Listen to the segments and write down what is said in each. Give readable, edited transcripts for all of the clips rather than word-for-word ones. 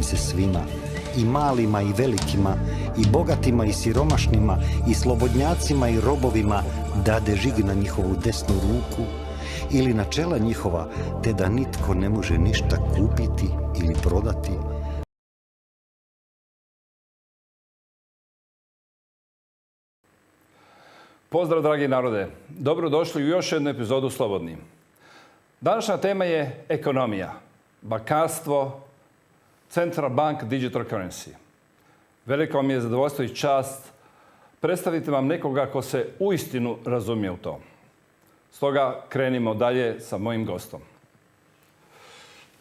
im se svima, i malima i velikima, i bogatima i siromašnima, i slobodnjacima i robovima, dade žig na njihovu desnu ruku ili na čela njihova, te da nitko ne može ništa kupiti ili prodati. Pozdrav, dragi narode. Dobrodošli u još jednu epizodu Slobodni. Današnja tema je ekonomija, bankarstvo, Central Bank Digital Currency. Veliko mi je zadovoljstvo i čast predstaviti vam nekoga ko se uistinu razumije u to. Stoga krenimo dalje sa mojim gostom.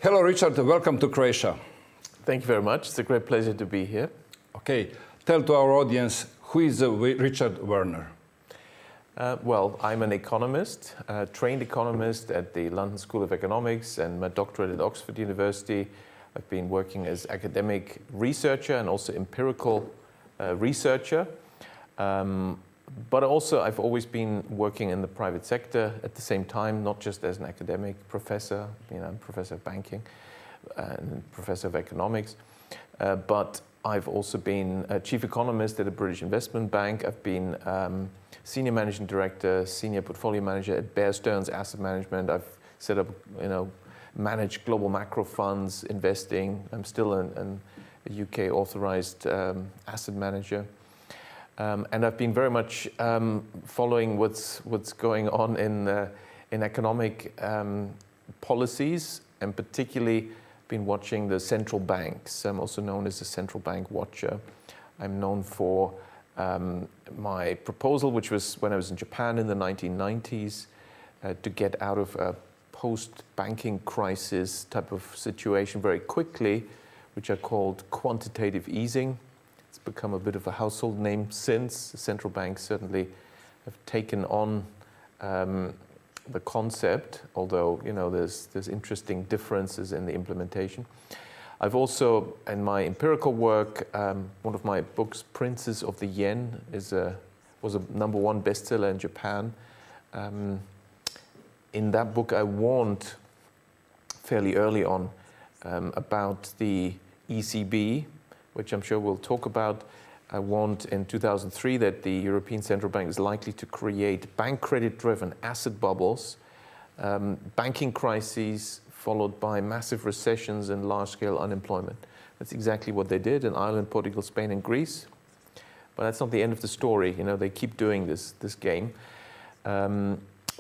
Hello Richard, welcome to Croatia. Thank you very much. It's a great pleasure to be here. Okay, tell to our audience who is Richard Werner. Well, I'm an economist, a trained economist at the London School of Economics and my doctorate at Oxford University. I've been working as academic researcher and also empirical researcher. But also I've always been working in the private sector at the same time, not just as an academic professor, I'm professor of banking and professor of economics, but I've also been a chief economist at a British investment bank. I've been senior managing director, senior portfolio manager at Bear Stearns Asset Management. I've set up, managed global macro funds, investing. I'm still a UK authorized asset manager. And I've been very much following what's going on in economic policies, and particularly been watching the central banks. I'm also known as a central bank watcher. I'm known for my proposal, which was when I was in Japan in the 1990s, to get out of a post-banking crisis type of situation very quickly, which are called quantitative easing. It's become a bit of a household name since. The central banks certainly have taken on the concept, although there's interesting differences in the implementation. I've also, in my empirical work, one of my books, Princes of the Yen, was a #1 bestseller in Japan. In that book, I warned fairly early on about the ECB, which I'm sure we'll talk about. I warned in 2003 that the European Central Bank is likely to create bank credit-driven asset bubbles, banking crises, followed by massive recessions and large-scale unemployment. That's exactly what they did in Ireland, Portugal, Spain, and Greece. But that's not the end of the story. They keep doing this game.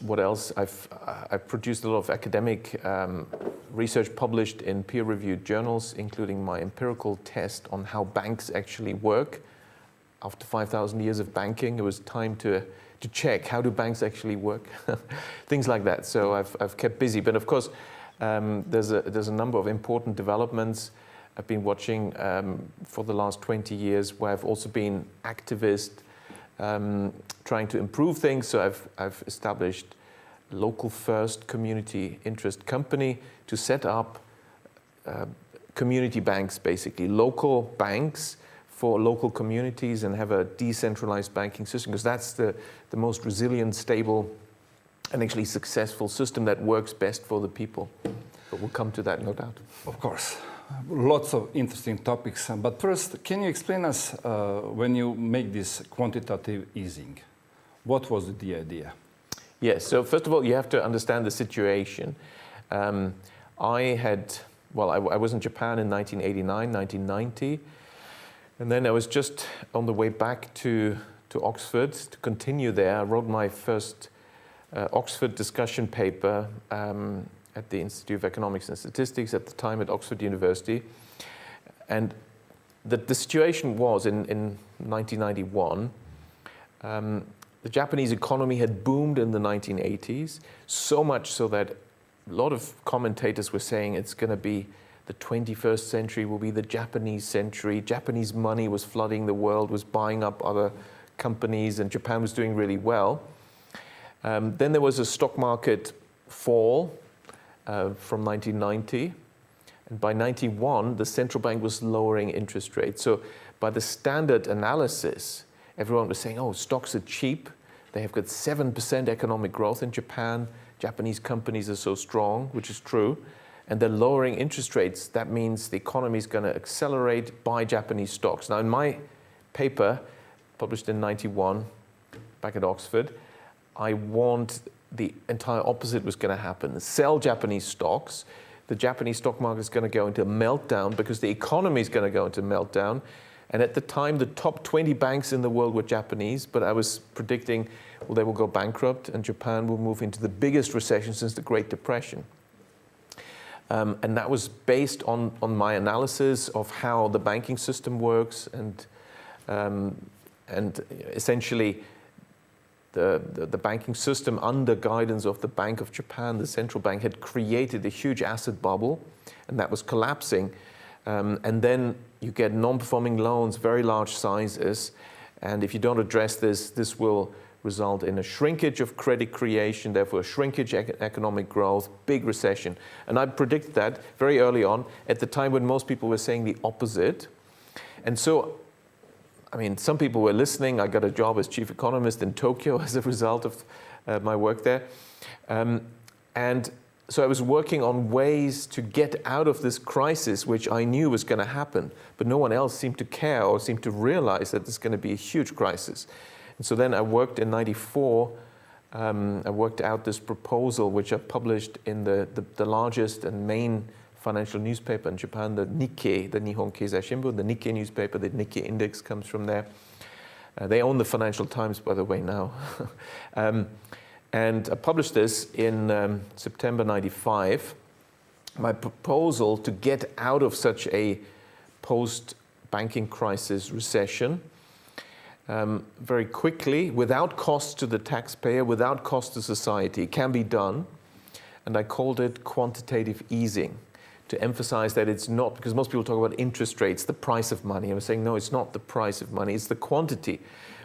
What else? I've produced a lot of academic research published in peer-reviewed journals, including my empirical test on how banks actually work. After 5,000 years of banking, it was time to check, how do banks actually work? Things like that. So I've kept busy. But of course, there's a number of important developments I've been watching for the last 20 years, where I've also been activist, trying to improve things. So I've established a local first community interest company to set up community banks, basically local banks for local communities, and have a decentralized banking system, because that's the most resilient, stable, and actually successful system that works best for the people. But we'll come to that, no doubt. Of course. Lots of interesting topics. But first, can you explain us when you make this quantitative easing? What was the idea? Yes, so first of all, you have to understand the situation. I was in Japan in 1989, 1990. And then I was just on the way back to Oxford to continue there. I wrote my first Oxford discussion paper at the Institute of Economics and Statistics at the time at Oxford University. And the situation was in 1991, the Japanese economy had boomed in the 1980s, so much so that a lot of commentators were saying it's going to be the 21st century will be the Japanese century. Japanese money was flooding the world, was buying up other companies, and Japan was doing really well. Then there was a stock market fall from 1990. And by 91, the central bank was lowering interest rates. So by the standard analysis, everyone was saying, oh, stocks are cheap. They have got 7% economic growth in Japan. Japanese companies are so strong, which is true. and they're lowering interest rates. That means the economy is going to accelerate, buy Japanese stocks. Now, in my paper, published in 91, back at Oxford, I warned the entire opposite was going to happen. Sell Japanese stocks. The Japanese stock market is going to go into a meltdown because the economy is going to go into a meltdown. And at the time, the top 20 banks in the world were Japanese, but I was predicting, well, they will go bankrupt and Japan will move into the biggest recession since the Great Depression. And that was based on my analysis of how the banking system works and essentially the banking system under guidance of the Bank of Japan, the central bank, had created a huge asset bubble, and that was collapsing. And then you get non-performing loans, very large sizes, and if you don't address this, this will result in a shrinkage of credit creation, therefore a shrinkage economic growth, big recession. And I predicted that very early on, at the time when most people were saying the opposite. And so, I mean, some people were listening. I got a job as chief economist in Tokyo as a result of my work there. And so I was working on ways to get out of this crisis, which I knew was going to happen, but no one else seemed to care or seemed to realize that there's going to be a huge crisis. And so then I worked in 94, I worked out this proposal, which I published in the largest and main financial newspaper in Japan, the Nikkei, the Nihon Keizai Shimbun, the Nikkei newspaper. The Nikkei index comes from there. They own the Financial Times, by the way, now. And I published this in September 95. My proposal to get out of such a post-banking crisis recession very quickly, without cost to the taxpayer, without cost to society, can be done. And I called it quantitative easing, to emphasize that it's not, because most people talk about interest rates, the price of money. I was saying, no, it's not the price of money, it's the quantity.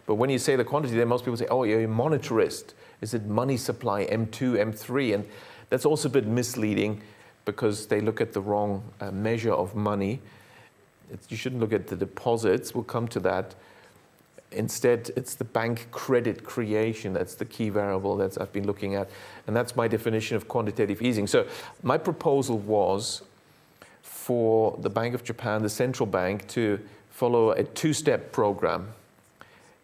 But when you say the quantity, then most people say, oh, you're a monetarist. Is it money supply, M2, M3? And that's also a bit misleading because they look at the wrong measure of money. You shouldn't look at the deposits, we'll come to that. Instead, it's the bank credit creation. That's the key variable that I've been looking at. And that's my definition of quantitative easing. So my proposal was for the Bank of Japan, the central bank, to follow a two-step program.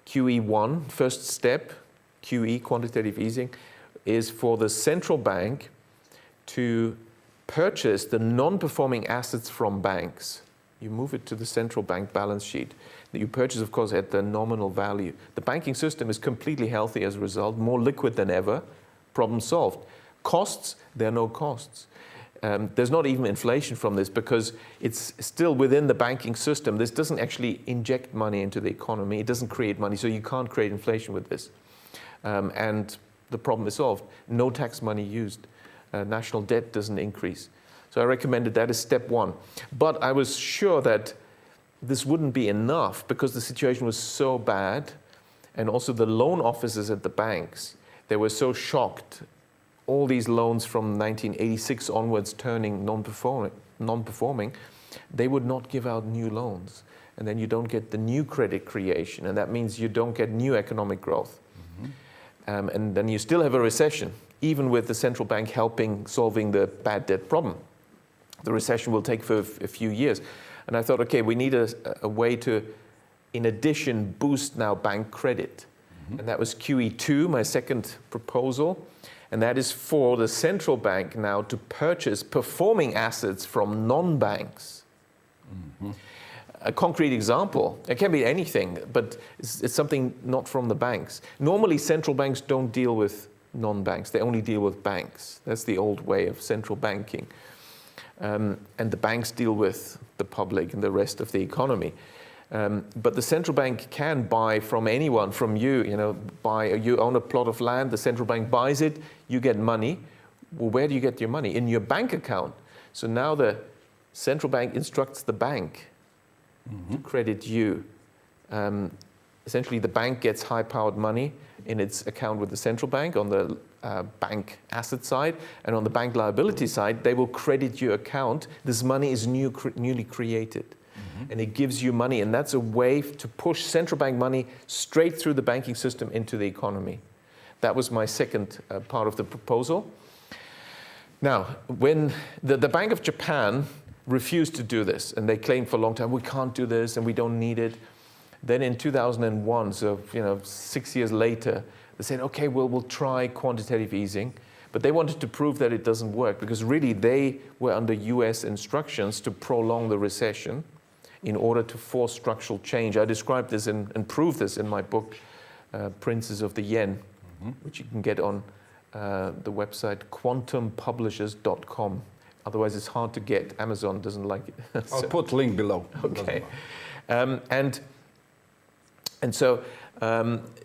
QE1, first step, QE, quantitative easing, is for the central bank to purchase the non-performing assets from banks. You move it to the central bank balance sheet. You purchase, of course, at the nominal value. The banking system is completely healthy as a result, more liquid than ever. Problem solved. Costs, there are no costs. There's not even inflation from this because it's still within the banking system. This doesn't actually inject money into the economy. It doesn't create money, so you can't create inflation with this. And the problem is solved. No tax money used. National debt doesn't increase. So I recommended that as step one. But I was sure that this wouldn't be enough because the situation was so bad, and also the loan officers at the banks, they were so shocked. All these loans from 1986 onwards turning non-performing, they would not give out new loans. And then you don't get the new credit creation, and that means you don't get new economic growth. Mm-hmm. And then you still have a recession, even with the central bank helping solving the bad debt problem. The recession will take for a few years. And I thought, okay, we need a way to, in addition, boost now bank credit. Mm-hmm. And that was QE2, my second proposal. And that is for the central bank now to purchase performing assets from non-banks. Mm-hmm. A concrete example, it can be anything, but it's something not from the banks. Normally, central banks don't deal with non-banks. They only deal with banks. That's the old way of central banking. And the banks deal with the public and the rest of the economy. But the central bank can buy from anyone, from you. You own a plot of land, the central bank buys it, you get money. Well, where do you get your money? In your bank account. So now the central bank instructs the bank to credit you. Essentially, the bank gets high-powered money in its account with the central bank on the bank asset side, and on the bank liability side, they will credit your account. This money is newly created, and it gives you money, and that's a way to push central bank money straight through the banking system into the economy. That was my second part of the proposal. Now, when the Bank of Japan refused to do this, and they claimed for a long time, we can't do this and we don't need it. Then in 2001, so 6 years later, they said, okay, we'll try quantitative easing. But they wanted to prove that it doesn't work because really they were under US instructions to prolong the recession in order to force structural change. I described this and proved this in my book, Princes of the Yen, which you can get on the website quantumpublishers.com. Otherwise, it's hard to get. Amazon doesn't like it. I'll put link below. Okay. And so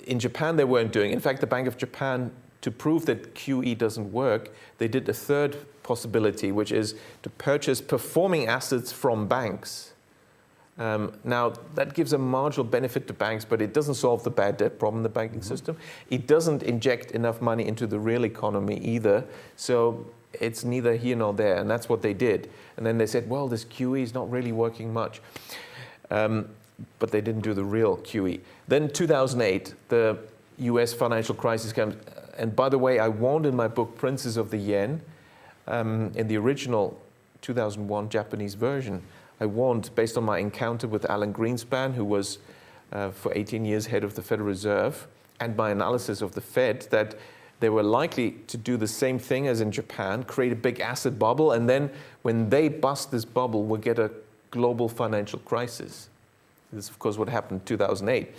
in Japan, they weren't doing. In fact, the Bank of Japan, to prove that QE doesn't work, they did a third possibility, which is to purchase performing assets from banks. Now, that gives a marginal benefit to banks, but it doesn't solve the bad debt problem in the banking system. It doesn't inject enough money into the real economy either. So it's neither here nor there, and that's what they did. And then they said, well, this QE is not really working much. But they didn't do the real QE. Then 2008, the US financial crisis comes. And by the way, I warned in my book, Princes of the Yen, in the original 2001 Japanese version, I warned, based on my encounter with Alan Greenspan, who was for 18 years head of the Federal Reserve, and my analysis of the Fed, that they were likely to do the same thing as in Japan, create a big asset bubble, and then when they bust this bubble, we'll get a global financial crisis. This is, of course, what happened in 2008.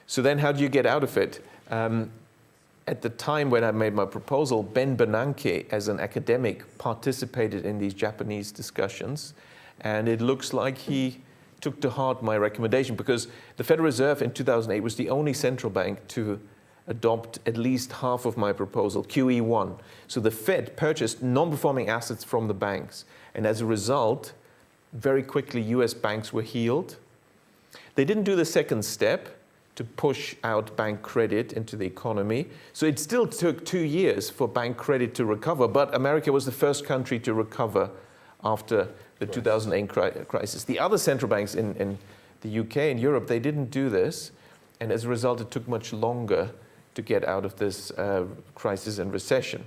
So then how do you get out of it? At the time when I made my proposal, Ben Bernanke, as an academic, participated in these Japanese discussions. And it looks like he took to heart my recommendation because the Federal Reserve in 2008 was the only central bank to adopt at least half of my proposal, QE1. So the Fed purchased non-performing assets from the banks. And as a result, very quickly, US banks were healed. They didn't do the second step to push out bank credit into the economy. So it still took 2 years for bank credit to recover, but America was the first country to recover after the 2008 crisis. The other central banks in the UK and Europe, they didn't do this, and as a result, it took much longer to get out of this crisis and recession.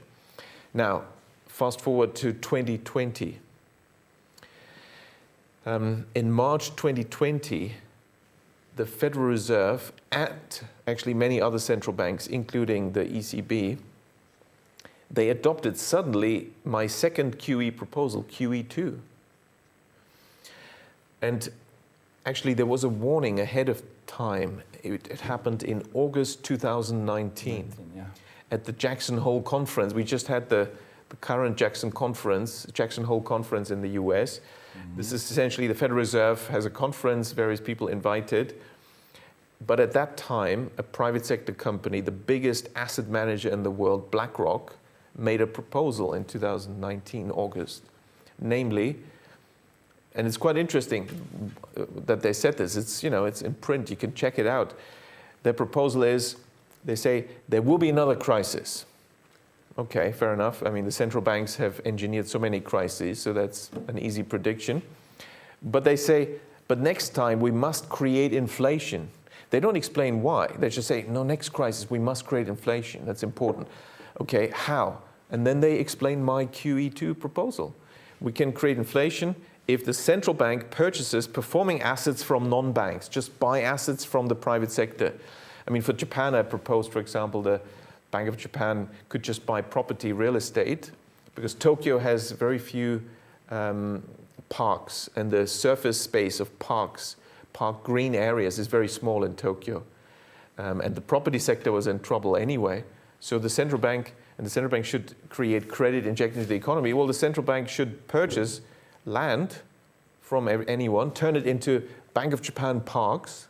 Now, fast forward to 2020. In March 2020, the Federal Reserve and actually many other central banks, including the ECB, they adopted suddenly my second QE proposal, QE2. And actually there was a warning ahead of time. It happened in August 2019 at the Jackson Hole Conference. We just had the current Jackson Hole Conference in the US. This is essentially the Federal Reserve has a conference, various people invited. But at that time, a private sector company, the biggest asset manager in the world, BlackRock, made a proposal in 2019, August. Namely, and it's quite interesting that they said this, it's in print, you can check it out. Their proposal is, they say, there will be another crisis. Okay, fair enough. I mean, the central banks have engineered so many crises, so that's an easy prediction. But they say, but next time we must create inflation. They don't explain why. They just say, no, next crisis, we must create inflation. That's important. Okay, how? And then they explain my QE2 proposal. We can create inflation if the central bank purchases performing assets from non-banks, just buy assets from the private sector. I mean, for Japan, I proposed, for example, the Bank of Japan could just buy property, real estate, because Tokyo has very few parks, and the surface space of park green areas is very small in Tokyo. And the property sector was in trouble anyway. So the central bank should create credit injected into the economy. Well, the central bank should purchase land from anyone, turn it into Bank of Japan parks.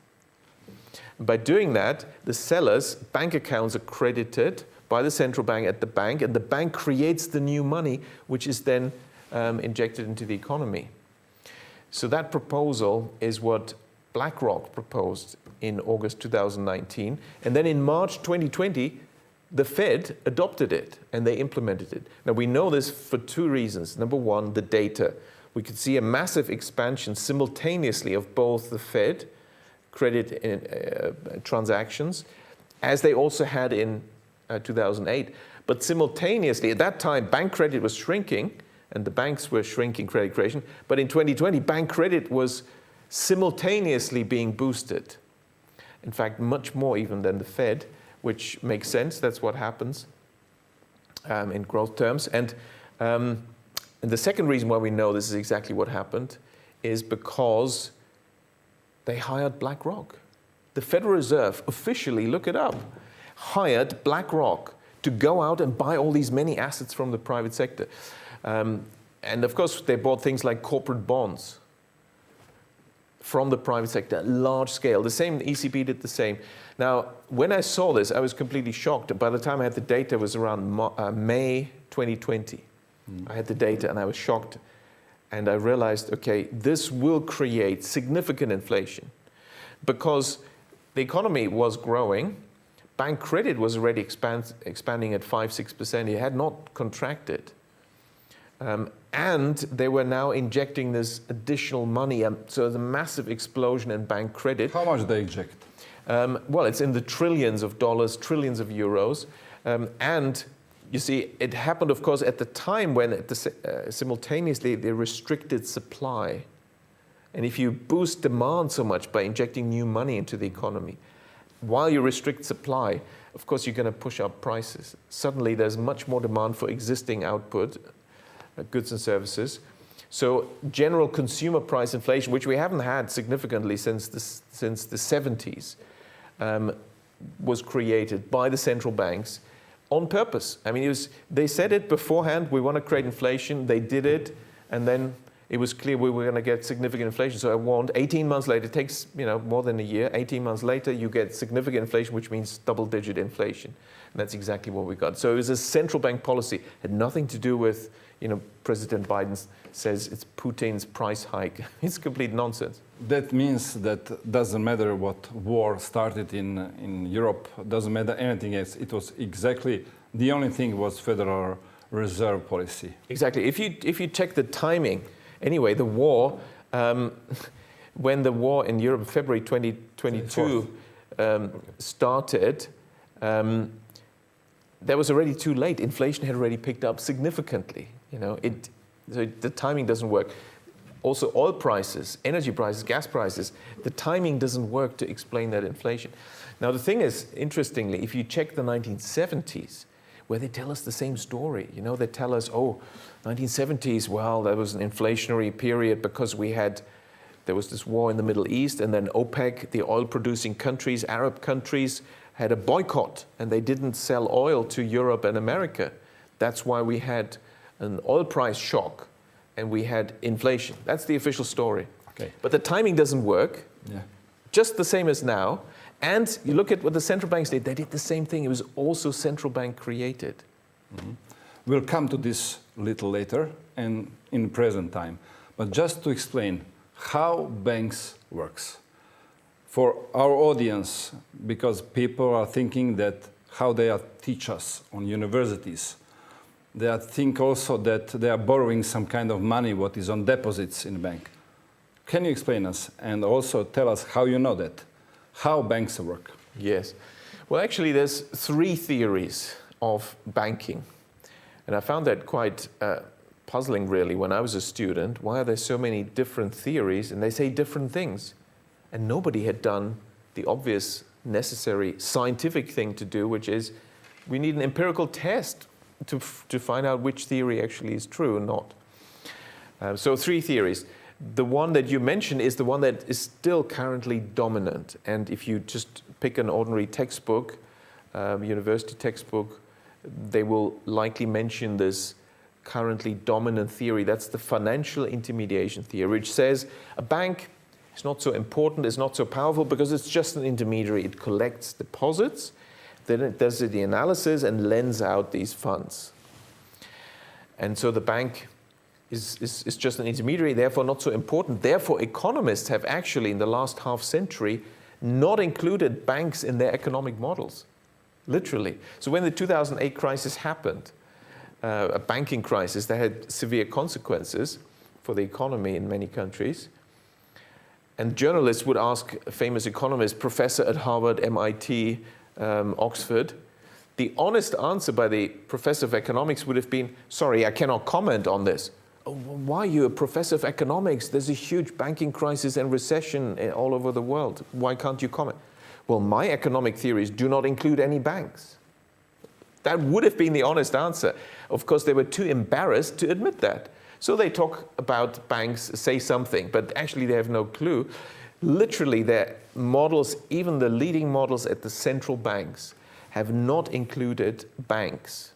By doing that, the sellers' bank accounts are credited by the central bank at the bank, and the bank creates the new money, which is then injected into the economy. So that proposal is what BlackRock proposed in August 2019. And then in March 2020, the Fed adopted it, and they implemented it. Now, we know this for two reasons. Number one, the data. We could see a massive expansion simultaneously of both the Fed credit transactions, as they also had in 2008. But simultaneously, at that time, bank credit was shrinking, and the banks were shrinking credit creation. But in 2020, bank credit was simultaneously being boosted. In fact, much more even than the Fed, which makes sense. That's what happens in growth terms. And the second reason why we know this is exactly what happened is because they hired BlackRock. The Federal Reserve officially, look it up, hired BlackRock to go out and buy all these many assets from the private sector. And of course, they bought things like corporate bonds from the private sector, large scale. The same, the ECB did the same. Now, when I saw this, I was completely shocked. By the time I had the data, it was around May 2020. I had the data and I was shocked. And I realized, okay, this will create significant inflation because the economy was growing. Bank credit was already expanding at 5-6%. It had not contracted. And they were now injecting this additional money. So there's a massive explosion in bank credit. How much they inject? Well, it's in the trillions of dollars, trillions of euros. And you see, it happened, of course, at the time when simultaneously they restricted supply. And if you boost demand so much by injecting new money into the economy, while you restrict supply, of course, you're going to push up prices. Suddenly, there's much more demand for existing output, goods and services. So general consumer price inflation, which we haven't had significantly since the 70s, was created by the central banks on purpose. I mean, they said it beforehand, we want to create inflation, they did it, and then it was clear we were going to get significant inflation. So I warned, 18 months later, it takes more than a year, 18 months later, you get significant inflation, which means double-digit inflation. And that's exactly what we got. So it was a central bank policy. It had nothing to do with, President Biden says it's Putin's price hike. It's complete nonsense. That means that doesn't matter what war started in Europe, doesn't matter anything else. It was exactly, the only thing was Federal Reserve policy. Exactly. If you check the timing, anyway, the war, when the war in Europe, February 2022, started, that was already too late. Inflation had already picked up significantly. So the timing doesn't work. Also, oil prices, energy prices, gas prices, the timing doesn't work to explain that inflation. Now, the thing is, interestingly, if you check the 1970s, where they tell us the same story, they tell us, 1970s, well, there was an inflationary period because there was this war in the Middle East, and then OPEC, the oil-producing countries, Arab countries, had a boycott, and they didn't sell oil to Europe and America. That's why we had an oil price shock, and we had inflation. That's the official story. Okay. But the timing doesn't work, just the same as now. And you look at what the central banks did, they did the same thing. It was also central bank created. Mm-hmm. We'll come to this a little later and in present time. But just to explain how banks works. For our audience, because people are thinking that how they teach us on universities, they think also that they are borrowing some kind of money what is on deposits in the bank. Can you explain us and also tell us how you know that? How banks work? Yes. Well, actually, there's 3 theories of banking. And I found that quite puzzling, really, when I was a student. Why are there so many different theories? And they say different things. And nobody had done the obvious, necessary scientific thing to do, which is we need an empirical test to find out which theory actually is true or not. So 3 theories. The one that you mentioned is the one that is still currently dominant. And if you just pick an ordinary textbook, university textbook, they will likely mention this currently dominant theory. That's the financial intermediation theory, which says a bank is not so important, is not so powerful because it's just an intermediary. It collects deposits, then it does the analysis and lends out these funds. And so the bank is just an intermediary, therefore not so important. Therefore, economists have actually, in the last half century, not included banks in their economic models, literally. So when the 2008 crisis happened, a banking crisis that had severe consequences for the economy in many countries, and journalists would ask a famous economist, professor at Harvard, MIT, Oxford, The honest answer by the professor of economics would have been, sorry, I cannot comment on this. Oh, why are you a professor of economics? There's a huge banking crisis and recession all over the world. Why can't you comment? Well, my economic theories do not include any banks. That would have been the honest answer. Of course, they were too embarrassed to admit that. So they talk about banks, say something, but actually they have no clue. Literally, their models, even the leading models at the central banks, have not included banks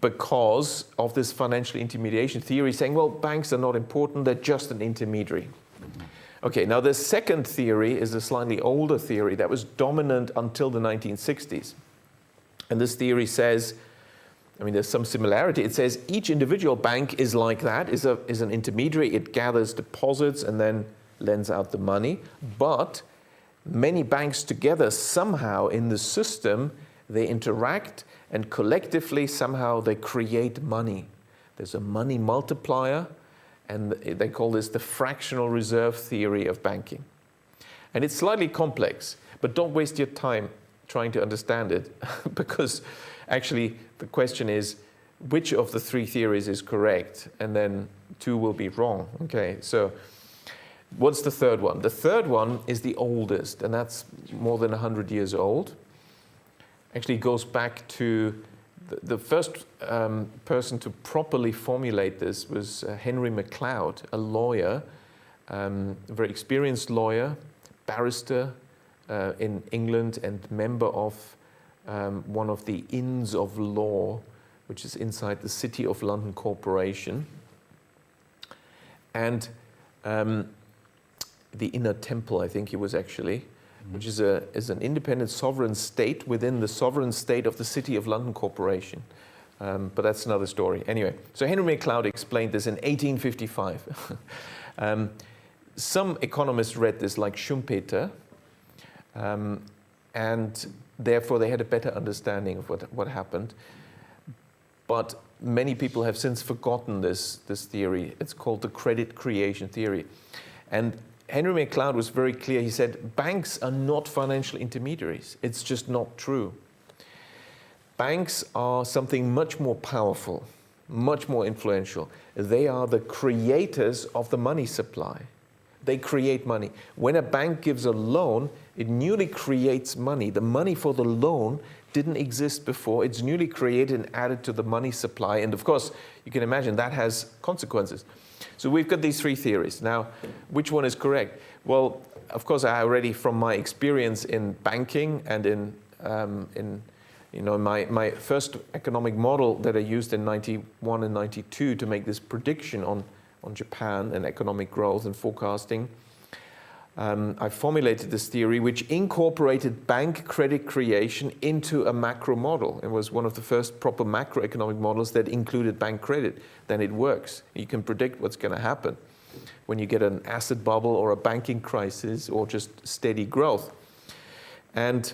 because of this financial intermediation theory saying, well, banks are not important, they're just an intermediary. Okay, now the second theory is a slightly older theory that was dominant until the 1960s. And this theory says, I mean, there's some similarity. It says each individual bank is like that, is an intermediary. It gathers deposits and then lends out the money. But many banks together, somehow in the system, they interact and collectively somehow they create money. There's a money multiplier, and they call this the fractional reserve theory of banking. And it's slightly complex, but don't waste your time trying to understand it, because actually the question is, which of the three theories is correct? And then two will be wrong. Okay, so what's the third one? The third one is the oldest, and that's more than 100 years old. Actually goes back to the first person to properly formulate this was Henry MacLeod, a lawyer, a very experienced lawyer, barrister in England, and member of one of the Inns of Law, which is inside the City of London Corporation. And the Inner Temple, I think he was actually, which is an independent sovereign state within the sovereign state of the City of London Corporation. But that's another story. Anyway, so Henry MacLeod explained this in 1855. Some economists read this like Schumpeter, and therefore they had a better understanding of what happened. But many people have since forgotten this theory. It's called the credit creation theory. And Henry MacLeod was very clear. He said, banks are not financial intermediaries. It's just not true. Banks are something much more powerful, much more influential. They are the creators of the money supply. They create money. When a bank gives a loan, it newly creates money. The money for the loan didn't exist before. It's newly created and added to the money supply. And of course, you can imagine that has consequences. So we've got these three theories. Now, which one is correct? Well, of course, I already, from my experience in banking and in my first economic model that I used in 91 and 92 to make this prediction on Japan and economic growth and forecasting, I formulated this theory which incorporated bank credit creation into a macro model. It was one of the first proper macroeconomic models that included bank credit. Then it works. You can predict what's going to happen when you get an asset bubble or a banking crisis or just steady growth. And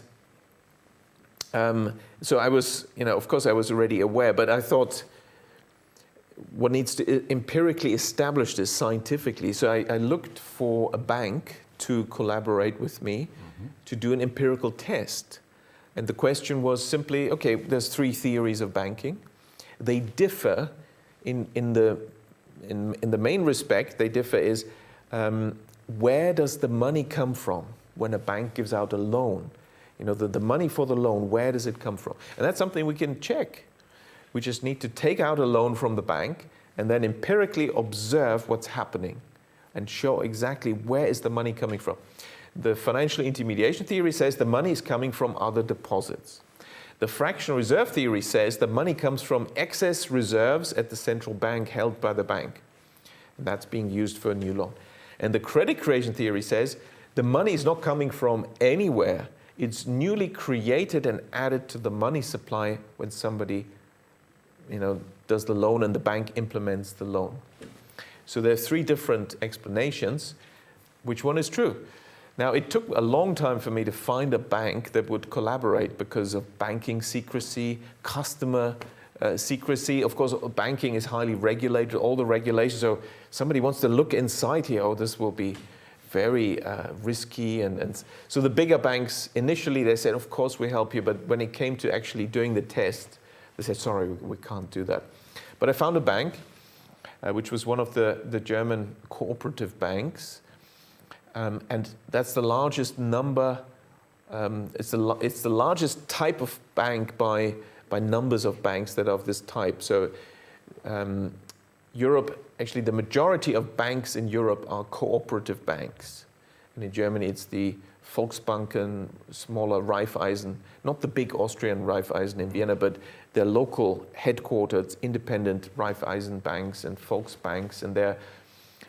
so I was, of course I was already aware, but I thought, what needs to empirically establish this scientifically? So I looked for a bank to collaborate with me to do an empirical test. And the question was simply, okay, there's three theories of banking. They differ in the main respect. They differ is where does the money come from when a bank gives out a loan? The money for the loan, where does it come from? And that's something we can check. We just need to take out a loan from the bank and then empirically observe what's happening and show exactly where is the money coming from. The financial intermediation theory says the money is coming from other deposits. The fractional reserve theory says the money comes from excess reserves at the central bank held by the bank. And that's being used for a new loan. And the credit creation theory says the money is not coming from anywhere. It's newly created and added to the money supply when somebody does the loan and the bank implements the loan. So there are three different explanations. Which one is true? Now, it took a long time for me to find a bank that would collaborate because of banking secrecy, customer secrecy. Of course, banking is highly regulated, all the regulations. So somebody wants to look inside here, this will be very risky. And so the bigger banks, initially they said, of course we help you. But when it came to actually doing the test, they said, sorry, we can't do that. But I found a bank, which was one of the German cooperative banks. And that's the largest number. It's the largest type of bank by numbers of banks that are of this type. So Europe, actually the majority of banks in Europe are cooperative banks. And in Germany it's the Volksbanken, smaller Raiffeisen, not the big Austrian Raiffeisen in Vienna, but their local headquartered independent Raiffeisen banks and Volksbanks. And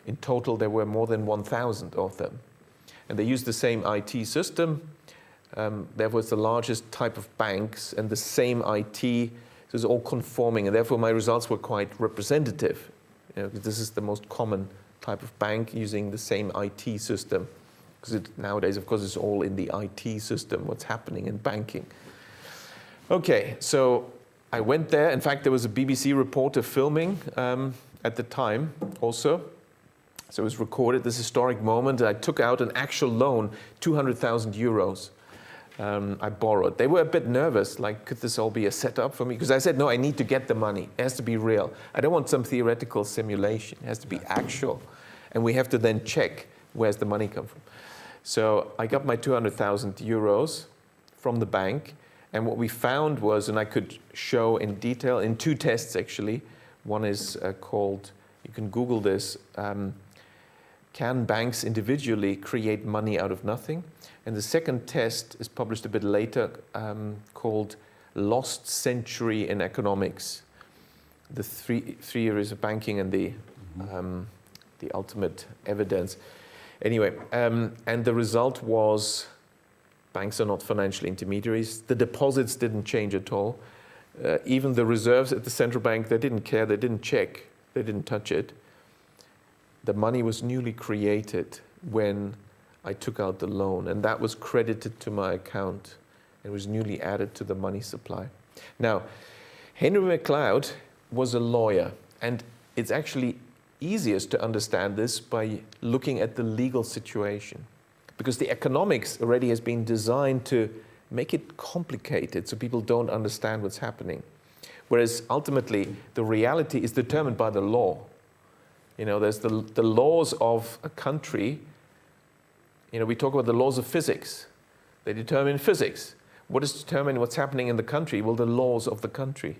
in total there were more than 1,000 of them. And they used the same IT system. That was the largest type of banks, and the same IT, it was all conforming, and therefore my results were quite representative. This is the most common type of bank using the same IT system, because nowadays, of course, it's all in the IT system, what's happening in banking. Okay, so I went there. In fact, there was a BBC reporter filming at the time also. So it was recorded, this historic moment. I took out an actual loan, 200,000 euros. I borrowed. They were a bit nervous, like, could this all be a setup for me? Because I said, no, I need to get the money. It has to be real. I don't want some theoretical simulation. It has to be actual. And we have to then check, where's the money come from? So I got my 200,000 euros from the bank. And what we found was, and I could show in detail, in 2 tests actually. One is called, you can Google this, can banks individually create money out of nothing? And the second test is published a bit later, called Lost Century in Economics. The three areas of banking and the ultimate evidence. Anyway, and the result was banks are not financial intermediaries. The deposits didn't change at all. Even the reserves at the central bank, they didn't care, they didn't check, they didn't touch it. The money was newly created when I took out the loan, and that was credited to my account. It was newly added to the money supply. Now, Henry MacLeod was a lawyer, and it's actually easiest to understand this by looking at the legal situation, because the economics already has been designed to make it complicated so people don't understand what's happening. Whereas ultimately, the reality is determined by the law. There's the laws of a country. We talk about the laws of physics. They determine physics. What is determining what's happening in the country? Well, the laws of the country.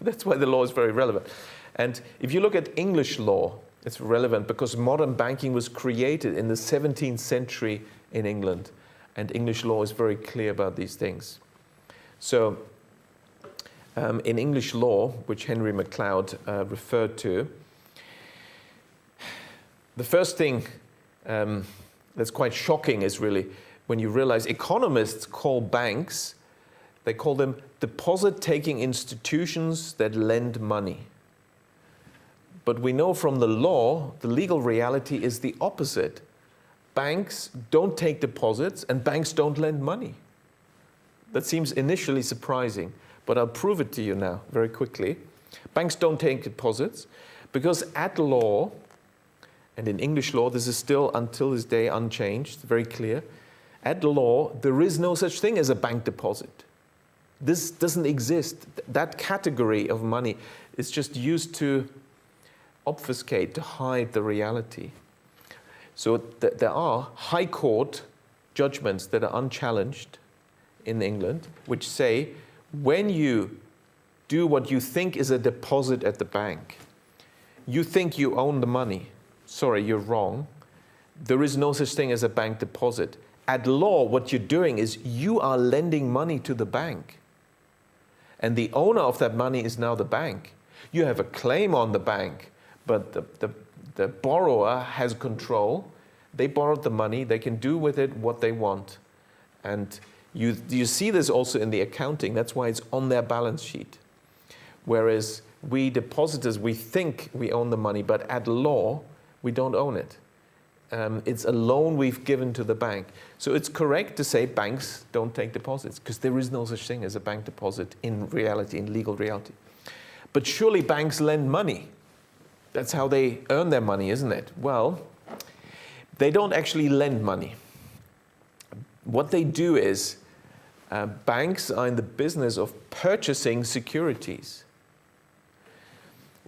That's why the law is very relevant. And if you look at English law, it's relevant because modern banking was created in the 17th century in England. And English law is very clear about these things. So in English law, which Henry MacLeod referred to, the first thing that's quite shocking is really when you realize economists call banks, they call them deposit-taking institutions that lend money. But we know from the law, the legal reality is the opposite. Banks don't take deposits and banks don't lend money. That seems initially surprising, but I'll prove it to you now very quickly. Banks don't take deposits because at law, and in English law, this is still until this day unchanged, very clear. At law, there is no such thing as a bank deposit. This doesn't exist. That category of money is just used to obfuscate, to hide the reality. So there are high court judgments that are unchallenged in England, which say when you do what you think is a deposit at the bank, you think you own the money. Sorry, you're wrong. There is no such thing as a bank deposit. At law, what you're doing is you are lending money to the bank. And the owner of that money is now the bank. You have a claim on the bank, but the borrower has control. They borrowed the money. They can do with it what they want. And you see this also in the accounting. That's why it's on their balance sheet. Whereas we depositors, we think we own the money, but at law, we don't own it. It's a loan we've given to the bank. So it's correct to say banks don't take deposits because there is no such thing as a bank deposit in reality, in legal reality. But surely banks lend money. That's how they earn their money, isn't it? Well, They don't actually lend money. What they do is, banks are in the business of purchasing securities.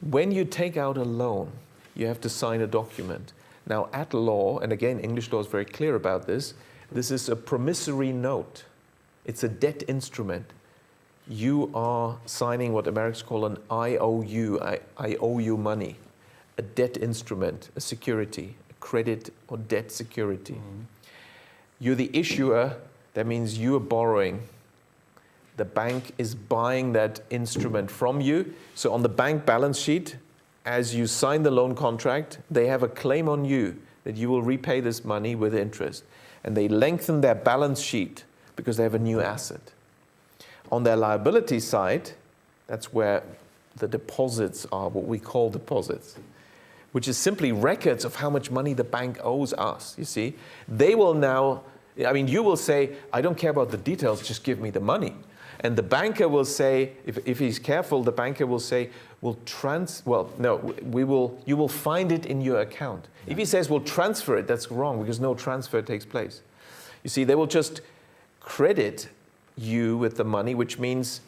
When you take out a loan, you have to sign a document. Now, at law, and again, English law is very clear about this is a promissory note. It's a debt instrument. You are signing what Americans call an IOU, I owe you money, a debt instrument, a security, a credit or debt security. Mm-hmm. You're the issuer, that means you are borrowing. The bank is buying that instrument from you. So on the bank balance sheet, as you sign the loan contract, they have a claim on you that you will repay this money with interest. And they lengthen their balance sheet because they have a new asset. On their liability side, that's where the deposits are, what we call deposits, which is simply records of how much money the bank owes us, you see. They will now, you will say, I don't care about the details, just give me the money. And the banker will say, if he's careful, the banker will say, you will find it in your account. If he says, we'll transfer it, that's wrong, because no transfer takes place. You see, they will just credit you with the money, which means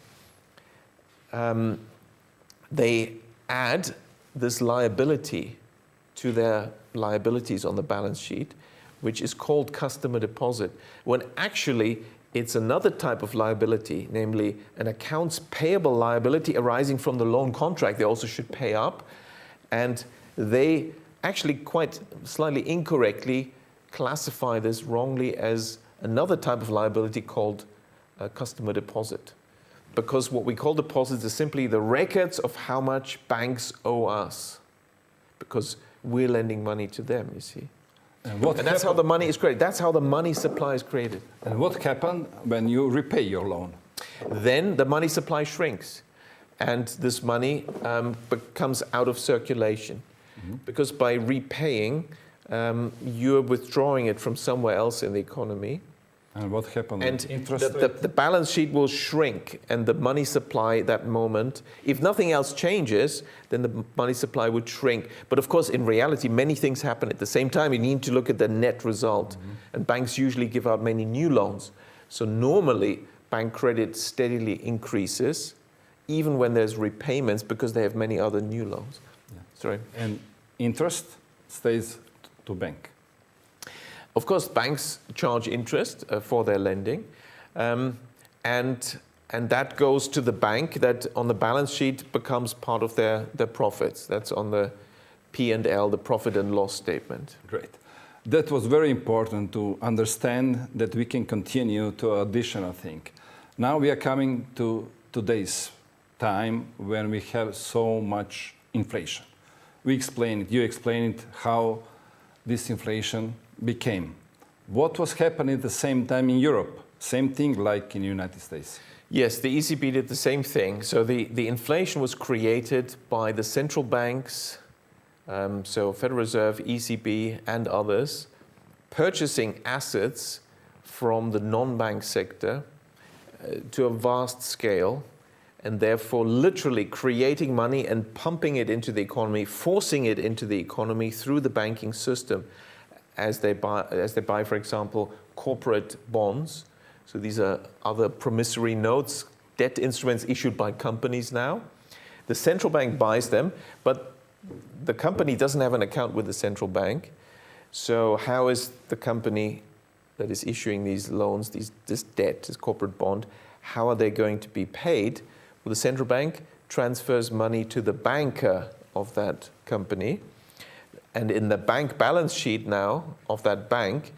they add this liability to their liabilities on the balance sheet, which is called customer deposit, when actually it's another type of liability, namely an accounts payable liability arising from the loan contract. They also should pay up, and they actually quite slightly incorrectly classify this wrongly as another type of liability called customer deposit. Because what we call deposits is simply the records of how much banks owe us, because we're lending money to them, you see. And that's how the money is created. That's how the money supply is created. And what happens when you repay your loan? Then the money supply shrinks, and this money becomes out of circulation. Mm-hmm. Because by repaying, you're withdrawing it from somewhere else in the economy. And what happens? And the balance sheet will shrink, and the money supply that moment, if nothing else changes, then the money supply would shrink. But of course, in reality, many things happen at the same time. You need to look at the net result. Mm-hmm. And banks usually give out many new loans. So normally, bank credit steadily increases, even when there's repayments, because they have many other new loans. Yeah. Sorry. And interest stays to bank. Of course, banks charge interest for their lending, and that goes to the bank, that on the balance sheet becomes part of their profits. That's on the P&L, the profit and loss statement. Great. That was very important to understand that we can continue to additional thing. Now we are coming to today's time when we have so much inflation. We explained it, you explained how this inflation became. What was happening at the same time in Europe? Same thing like in the United States? Yes, the ECB did the same thing. So the inflation was created by the central banks, so Federal Reserve, ECB, and others, purchasing assets from the non-bank sector to a vast scale, and therefore literally creating money and pumping it into the economy, forcing it into the economy through the banking system. As they buy, for example, corporate bonds. So these are other promissory notes, debt instruments issued by companies now. The central bank buys them, but the company doesn't have an account with the central bank. So how is the company that is issuing these loans, this debt, this corporate bond, how are they going to be paid? Well, the central bank transfers money to the banker of that company. And in the bank balance sheet now of that bank,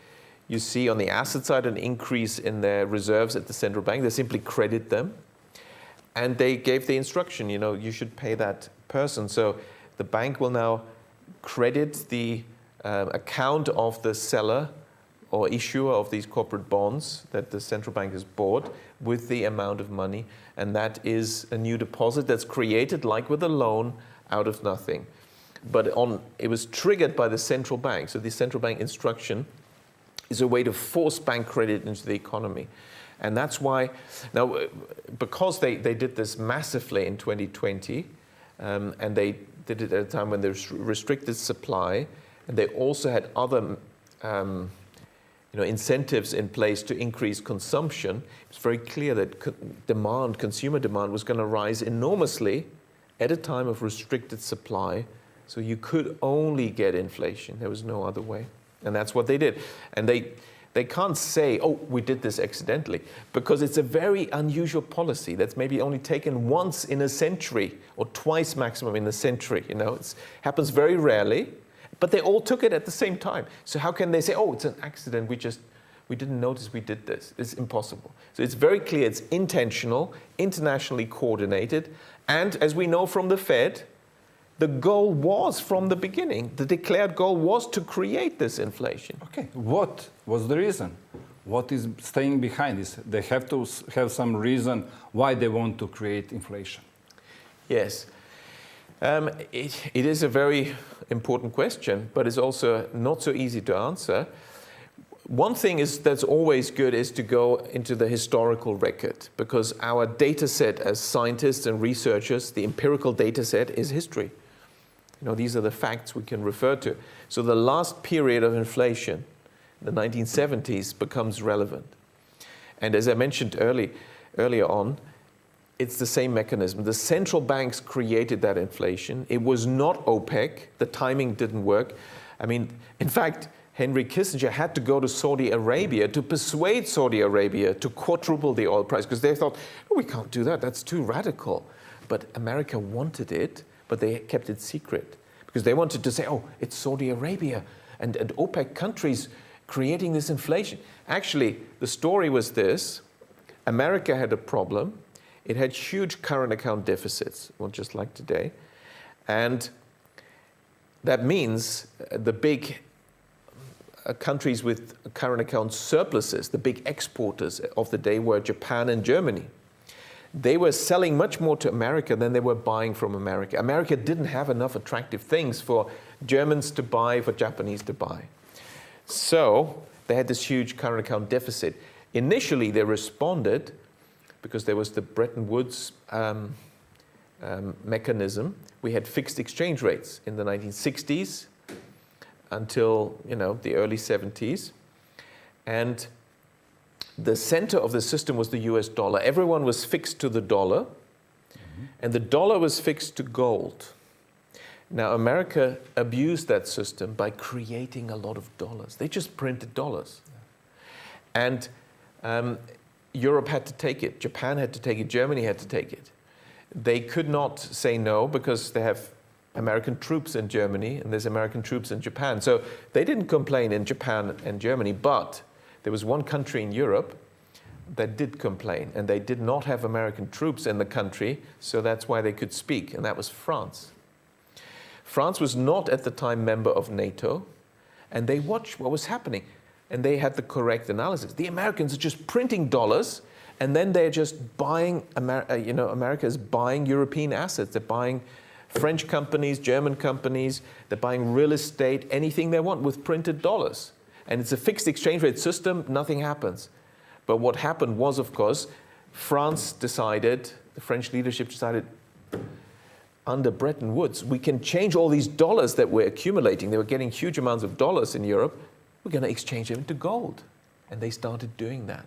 you see on the asset side an increase in their reserves at the central bank. They simply credit them. And they gave the instruction, you should pay that person. So the bank will now credit the account of the seller or issuer of these corporate bonds that the central bank has bought with the amount of money. And that is a new deposit that's created, like with a loan, out of nothing. But it was triggered by the central bank. So the central bank instruction is a way to force bank credit into the economy. And that's why, now, because they did this massively in 2020, and they did it at a time when there's restricted supply, and they also had other incentives in place to increase consumption, it's very clear that consumer demand was going to rise enormously at a time of restricted supply. So you could only get inflation. There was no other way. And that's what they did. And they can't say, oh, we did this accidentally, because it's a very unusual policy that's maybe only taken once in a century or twice maximum in a century. It happens very rarely, but they all took it at the same time. So how can they say, oh, it's an accident, we didn't notice we did this? It's impossible. So it's very clear it's intentional, internationally coordinated, and as we know from the Fed, the goal was from the beginning, the declared goal was to create this inflation. Okay, what was the reason? What is staying behind this? They have to have some reason why they want to create inflation. Yes, it is a very important question, but it's also not so easy to answer. One thing that's always good is to go into the historical record, because our data set as scientists and researchers, the empirical data set is history. These are the facts we can refer to. So the last period of inflation, the 1970s, becomes relevant. And as I mentioned earlier on, it's the same mechanism. The central banks created that inflation. It was not OPEC. The timing didn't work. In fact, Henry Kissinger had to go to Saudi Arabia to persuade Saudi Arabia to quadruple the oil price, because they thought, oh, we can't do that. That's too radical. But America wanted it, but they kept it secret because they wanted to say, oh, it's Saudi Arabia and OPEC countries creating this inflation. Actually, the story was this. America had a problem. It had huge current account deficits, well, just like today. And that means the big countries with current account surpluses, the big exporters of the day, were Japan and Germany. They were selling much more to America than they were buying from America. America didn't have enough attractive things for Germans to buy, for Japanese to buy. So they had this huge current account deficit. Initially, they responded because there was the Bretton Woods mechanism. We had fixed exchange rates in the 1960s until the early 70s. And the center of the system was the US dollar. Everyone was fixed to the dollar, and the dollar was fixed to gold. Now, America abused that system by creating a lot of dollars. They just printed dollars. And Europe had to take it. Japan had to take it. Germany had to take it. They could not say no because they have American troops in Germany and there's American troops in Japan. So they didn't complain in Japan and Germany, but there was one country in Europe that did complain, and they did not have American troops in the country, so that's why they could speak, and that was France. France was not at the time member of NATO, and they watched what was happening, and they had the correct analysis. The Americans are just printing dollars, and then they're just buying, America is buying European assets. They're buying French companies, German companies, they're buying real estate, anything they want with printed dollars. And it's a fixed exchange rate system, nothing happens. But what happened was, of course, the French leadership decided, under Bretton Woods, we can change all these dollars that we're accumulating. They were getting huge amounts of dollars in Europe. We're going to exchange them into gold. And they started doing that.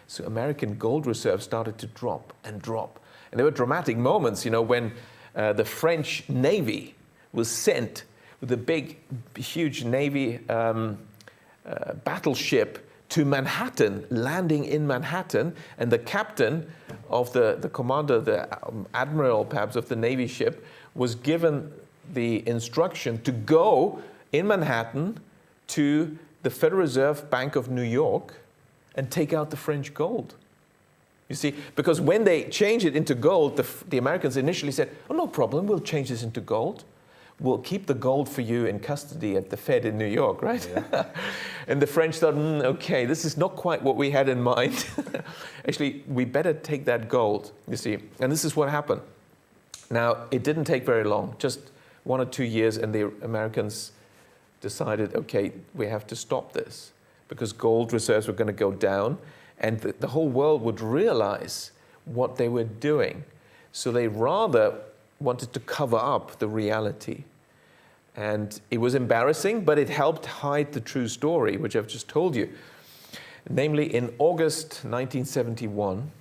So American gold reserves started to drop and drop. And there were dramatic moments, when the French Navy was sent with a big, huge Navy battleship to Manhattan, landing in Manhattan, and the captain of the commander, the admiral perhaps of the Navy ship, was given the instruction to go in Manhattan to the Federal Reserve Bank of New York and take out the French gold. You see, because when they changed it into gold, the Americans initially said, oh, no problem, we'll change this into gold. We'll keep the gold for you in custody at the Fed in New York, right? Yeah. And the French thought, okay, this is not quite what we had in mind. Actually, we better take that gold, you see. And this is what happened. Now, it didn't take very long, just 1 or 2 years, and the Americans decided, okay, we have to stop this because gold reserves were going to go down, and the whole world would realize what they were doing. So they rather wanted to cover up the reality. And it was embarrassing, but it helped hide the true story, which I've just told you. Namely, in August 1971,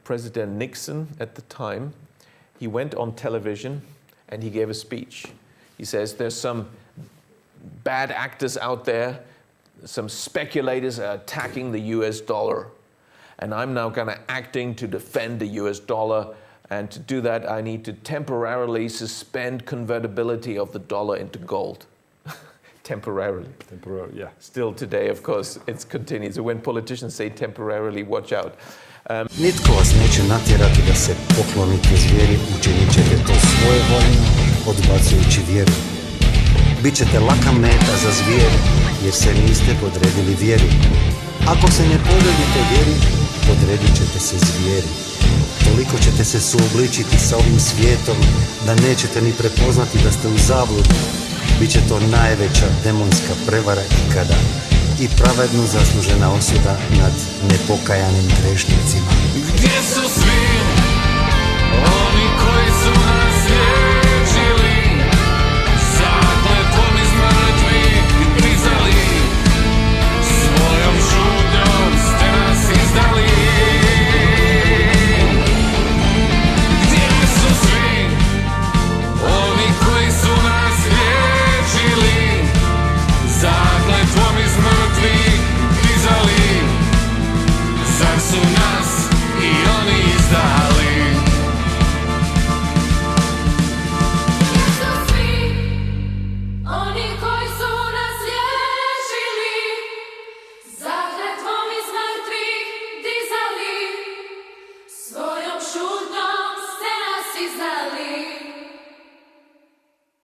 President Nixon at the time, he went on television and he gave a speech. He says, there's some bad actors out there, some speculators are attacking the US dollar. And I'm now kind of acting to defend the US dollar. And to do that, I need to temporarily suspend convertibility of the dollar into gold. Temporarily. Temporarily, yeah. Still today, of course, it's continued. So when politicians say temporarily, watch out. Nitko vas neće natjerati da se poklonite zvijeri, učinit ćete to svojevoljno, odbacujući vjeru. Bićete laka meta za zvijer, jer se niste podredili vjeri. Ako se ne podredite vjeri, podredit ćete se zvijeri. Toliko ćete se suobličiti sa ovim svijetom, da nećete ni prepoznati da ste u zabludi. Biće to najveća demonska prevara ikada i pravedno zaslužena osuda nad nepokajanim grešnicima. Gdje su svi oni koji su nas liječili?